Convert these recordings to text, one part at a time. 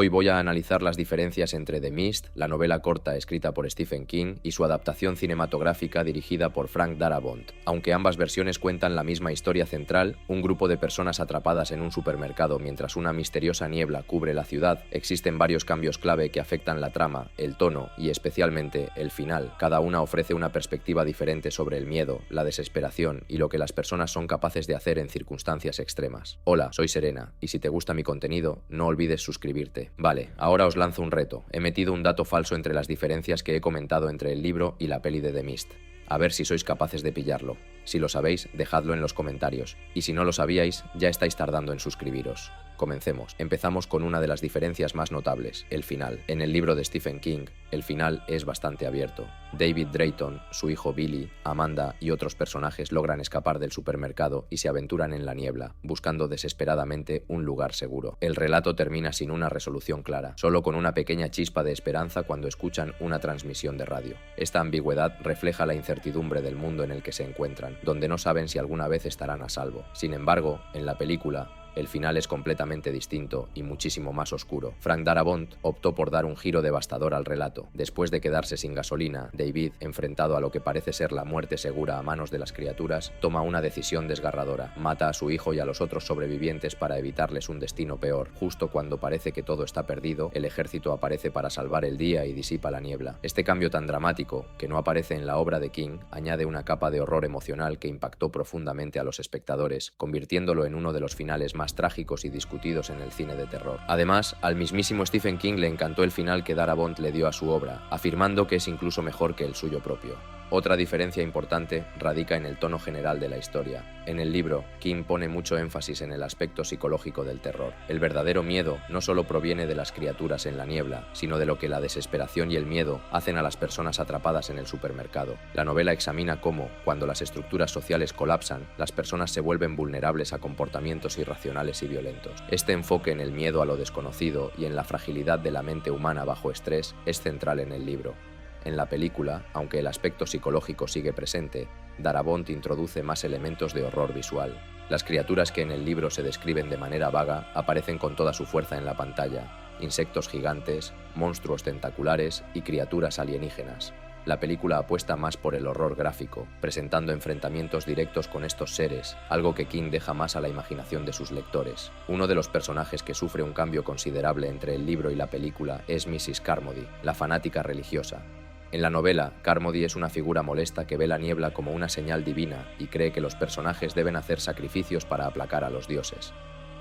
Hoy voy a analizar las diferencias entre The Mist, la novela corta escrita por Stephen King, y su adaptación cinematográfica dirigida por Frank Darabont. Aunque ambas versiones cuentan la misma historia central, un grupo de personas atrapadas en un supermercado mientras una misteriosa niebla cubre la ciudad, existen varios cambios clave que afectan la trama, el tono y especialmente el final. Cada una ofrece una perspectiva diferente sobre el miedo, la desesperación y lo que las personas son capaces de hacer en circunstancias extremas. Hola, soy Serena, y si te gusta mi contenido, no olvides suscribirte. Vale, ahora os lanzo un reto. He metido un dato falso entre las diferencias que he comentado entre el libro y la peli de The Mist. A ver si sois capaces de pillarlo. Si lo sabéis, dejadlo en los comentarios. Y si no lo sabíais, ya estáis tardando en suscribiros. Comencemos. Empezamos con una de las diferencias más notables, el final. En el libro de Stephen King, el final es bastante abierto. David Drayton, su hijo Billy, Amanda y otros personajes logran escapar del supermercado y se aventuran en la niebla, buscando desesperadamente un lugar seguro. El relato termina sin una resolución clara, solo con una pequeña chispa de esperanza cuando escuchan una transmisión de radio. Esta ambigüedad refleja la incertidumbre del mundo en el que se encuentran, donde no saben si alguna vez estarán a salvo. Sin embargo, en la película, el final es completamente distinto y muchísimo más oscuro. Frank Darabont optó por dar un giro devastador al relato. Después de quedarse sin gasolina, David, enfrentado a lo que parece ser la muerte segura a manos de las criaturas, toma una decisión desgarradora. Mata a su hijo y a los otros sobrevivientes para evitarles un destino peor. Justo cuando parece que todo está perdido, el ejército aparece para salvar el día y disipa la niebla. Este cambio tan dramático, que no aparece en la obra de King, añade una capa de horror emocional que impactó profundamente a los espectadores, convirtiéndolo en uno de los finales más trágicos y discutidos en el cine de terror. Además, al mismísimo Stephen King le encantó el final que Darabont le dio a su obra, afirmando que es incluso mejor que el suyo propio. Otra diferencia importante radica en el tono general de la historia. En el libro, King pone mucho énfasis en el aspecto psicológico del terror. El verdadero miedo no solo proviene de las criaturas en la niebla, sino de lo que la desesperación y el miedo hacen a las personas atrapadas en el supermercado. La novela examina cómo, cuando las estructuras sociales colapsan, las personas se vuelven vulnerables a comportamientos irracionales y violentos. Este enfoque en el miedo a lo desconocido y en la fragilidad de la mente humana bajo estrés es central en el libro. En la película, aunque el aspecto psicológico sigue presente, Darabont introduce más elementos de horror visual. Las criaturas que en el libro se describen de manera vaga aparecen con toda su fuerza en la pantalla: insectos gigantes, monstruos tentaculares y criaturas alienígenas. La película apuesta más por el horror gráfico, presentando enfrentamientos directos con estos seres, algo que King deja más a la imaginación de sus lectores. Uno de los personajes que sufre un cambio considerable entre el libro y la película es Mrs. Carmody, la fanática religiosa. En la novela, Carmody es una figura molesta que ve la niebla como una señal divina y cree que los personajes deben hacer sacrificios para aplacar a los dioses.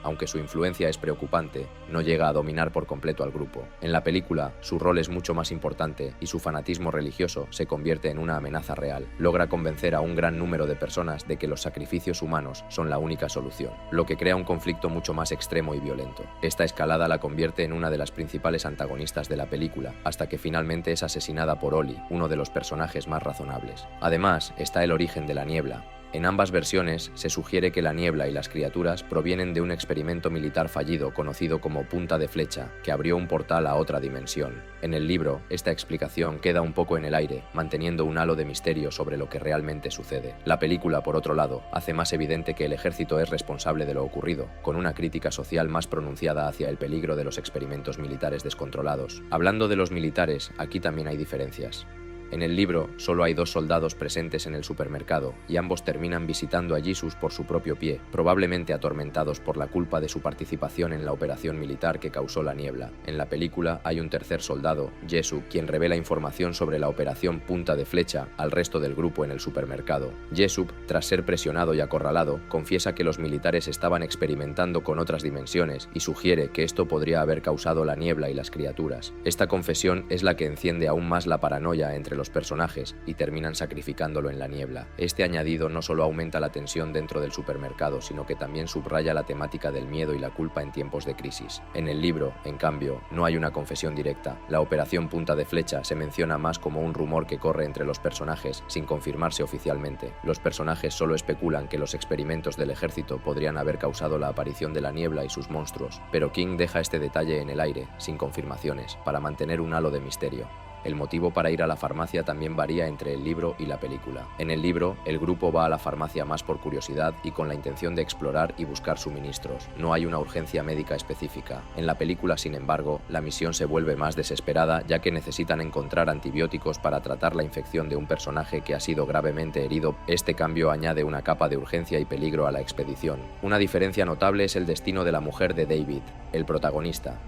Aunque su influencia es preocupante, no llega a dominar por completo al grupo. En la película, su rol es mucho más importante y su fanatismo religioso se convierte en una amenaza real. Logra convencer a un gran número de personas de que los sacrificios humanos son la única solución, lo que crea un conflicto mucho más extremo y violento. Esta escalada la convierte en una de las principales antagonistas de la película, hasta que finalmente es asesinada por Ollie, uno de los personajes más razonables. Además, está el origen de la niebla. En ambas versiones se sugiere que la niebla y las criaturas provienen de un experimento militar fallido conocido como Punta de Flecha, que abrió un portal a otra dimensión. En el libro, esta explicación queda un poco en el aire, manteniendo un halo de misterio sobre lo que realmente sucede. La película, por otro lado, hace más evidente que el ejército es responsable de lo ocurrido, con una crítica social más pronunciada hacia el peligro de los experimentos militares descontrolados. Hablando de los militares, aquí también hay diferencias. En el libro, solo hay 2 soldados presentes en el supermercado y ambos terminan visitando a Jesus por su propio pie, probablemente atormentados por la culpa de su participación en la operación militar que causó la niebla. En la película hay un tercer soldado, Jessup, quien revela información sobre la operación Punta de Flecha al resto del grupo en el supermercado. Jessup, tras ser presionado y acorralado, confiesa que los militares estaban experimentando con otras dimensiones y sugiere que esto podría haber causado la niebla y las criaturas. Esta confesión es la que enciende aún más la paranoia entre los personajes y terminan sacrificándolo en la niebla. Este añadido no solo aumenta la tensión dentro del supermercado, sino que también subraya la temática del miedo y la culpa en tiempos de crisis. En el libro, en cambio, no hay una confesión directa. La operación Punta de Flecha se menciona más como un rumor que corre entre los personajes sin confirmarse oficialmente. Los personajes solo especulan que los experimentos del ejército podrían haber causado la aparición de la niebla y sus monstruos, pero King deja este detalle en el aire, sin confirmaciones, para mantener un halo de misterio. El motivo para ir a la farmacia también varía entre el libro y la película. En el libro, el grupo va a la farmacia más por curiosidad y con la intención de explorar y buscar suministros. No hay una urgencia médica específica. En la película, sin embargo, la misión se vuelve más desesperada, ya que necesitan encontrar antibióticos para tratar la infección de un personaje que ha sido gravemente herido. Este cambio añade una capa de urgencia y peligro a la expedición. Una diferencia notable es el destino de la mujer de David, el protagonista.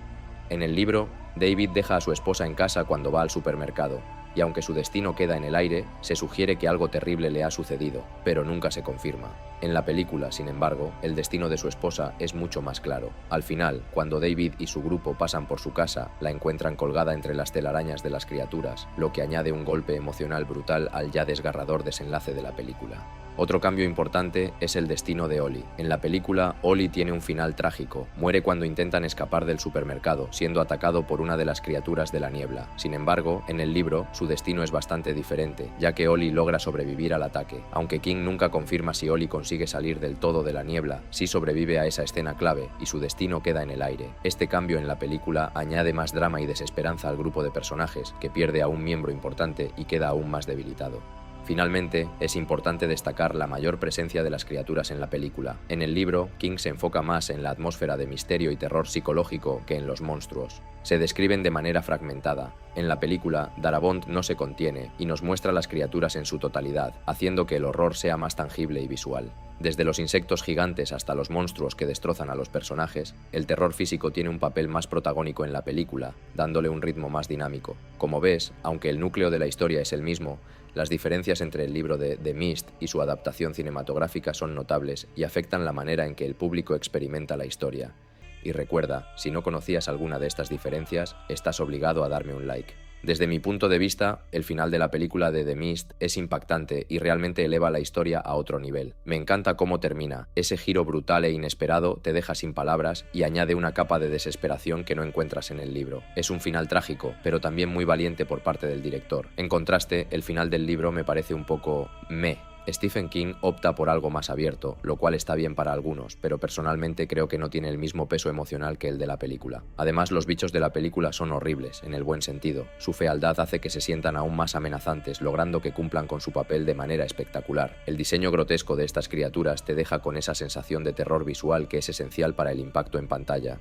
En el libro, David deja a su esposa en casa cuando va al supermercado, y aunque su destino queda en el aire, se sugiere que algo terrible le ha sucedido, pero nunca se confirma. En la película, sin embargo, el destino de su esposa es mucho más claro. Al final, cuando David y su grupo pasan por su casa, la encuentran colgada entre las telarañas de las criaturas, lo que añade un golpe emocional brutal al ya desgarrador desenlace de la película. Otro cambio importante es el destino de Ollie. En la película, Ollie tiene un final trágico. Muere cuando intentan escapar del supermercado, siendo atacado por una de las criaturas de la niebla. Sin embargo, en el libro, su destino es bastante diferente, ya que Ollie logra sobrevivir al ataque. Aunque King nunca confirma si Ollie consigue salir del todo de la niebla, sí sobrevive a esa escena clave y su destino queda en el aire. Este cambio en la película añade más drama y desesperanza al grupo de personajes, que pierde a un miembro importante y queda aún más debilitado. Finalmente, es importante destacar la mayor presencia de las criaturas en la película. En el libro, King se enfoca más en la atmósfera de misterio y terror psicológico que en los monstruos. Se describen de manera fragmentada. En la película, Darabont no se contiene y nos muestra las criaturas en su totalidad, haciendo que el horror sea más tangible y visual. Desde los insectos gigantes hasta los monstruos que destrozan a los personajes, el terror físico tiene un papel más protagónico en la película, dándole un ritmo más dinámico. Como ves, aunque el núcleo de la historia es el mismo, las diferencias entre el libro de The Mist y su adaptación cinematográfica son notables y afectan la manera en que el público experimenta la historia. Y recuerda, si no conocías alguna de estas diferencias, estás obligado a darme un like. Desde mi punto de vista, el final de la película de The Mist es impactante y realmente eleva la historia a otro nivel. Me encanta cómo termina. Ese giro brutal e inesperado te deja sin palabras y añade una capa de desesperación que no encuentras en el libro. Es un final trágico, pero también muy valiente por parte del director. En contraste, el final del libro me parece un poco meh. Stephen King opta por algo más abierto, lo cual está bien para algunos, pero personalmente creo que no tiene el mismo peso emocional que el de la película. Además, los bichos de la película son horribles, en el buen sentido. Su fealdad hace que se sientan aún más amenazantes, logrando que cumplan con su papel de manera espectacular. El diseño grotesco de estas criaturas te deja con esa sensación de terror visual que es esencial para el impacto en pantalla.